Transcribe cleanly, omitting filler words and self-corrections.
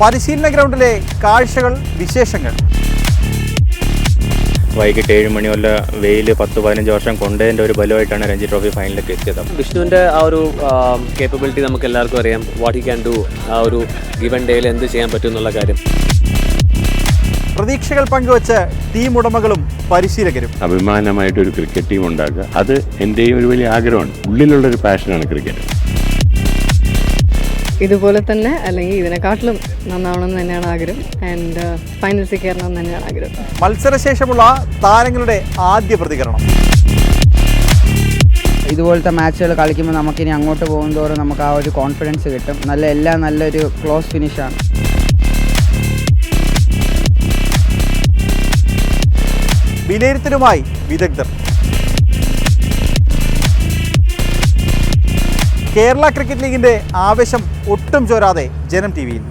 പരിശീലന ഗ്രൗണ്ടിലെ കാഴ്ചകൾ, വിശേഷങ്ങൾ. വൈകിട്ട് 7 മണി വല്ല വെയിൽ 10-15 വർഷം കൊണ്ടതിൻ്റെ ഒരു ബലമായിട്ടാണ് രഞ്ജി ട്രോഫി ഫൈനലിലേക്ക് എത്തിയത്. വിഷ്ണുവിൻ്റെ ആ ഒരു കേപ്പബിലിറ്റി നമുക്ക് എല്ലാവർക്കും അറിയാം. വാട്ട് ഹി ക്യാൻ ഡു, ആ ഒരു ഗിവൻ ഡേയിൽ എന്ത് ചെയ്യാൻ പറ്റും എന്നുള്ള കാര്യം. പ്രതീക്ഷകൾ പങ്കുവച്ച് ടീം ഉടമകളും പരിശീലകരും. അഭിമാനമായിട്ടൊരു ക്രിക്കറ്റ് ടീം ഉണ്ടാക്കുക, അത് എൻ്റെയും ഒരു വലിയ ആഗ്രഹമാണ്. ഉള്ളിലുള്ളൊരു പാഷനാണ് ക്രിക്കറ്റ്. ഇതുപോലെ തന്നെ അല്ലെങ്കിൽ ഇതിനെക്കാട്ടിലും നന്നാവണമെന്ന് തന്നെയാണ് ആഗ്രഹം. ആൻഡ് ഫൈനൽസിൽ കയറണം എന്ന് തന്നെയാണ് ആഗ്രഹം. മത്സരശേഷമുള്ള താരങ്ങളുടെ ആദ്യ പ്രതികരണം. ഇതുപോലത്തെ മാച്ചുകൾ കളിക്കുമ്പോൾ നമുക്കിനി അങ്ങോട്ട് പോകുന്നതോറും നമുക്ക് ആ ഒരു കോൺഫിഡൻസ് കിട്ടും. നല്ലൊരു ക്ലോസ് ഫിനിഷാണ്. വിലയിരുത്തലുമായി വിദഗ്ധർ. കേരള ക്രിക്കറ്റ് ലീഗിന്റെ ആവേശം ഒട്ടും ചോരാതെ ജനം ടിവിയിൽ.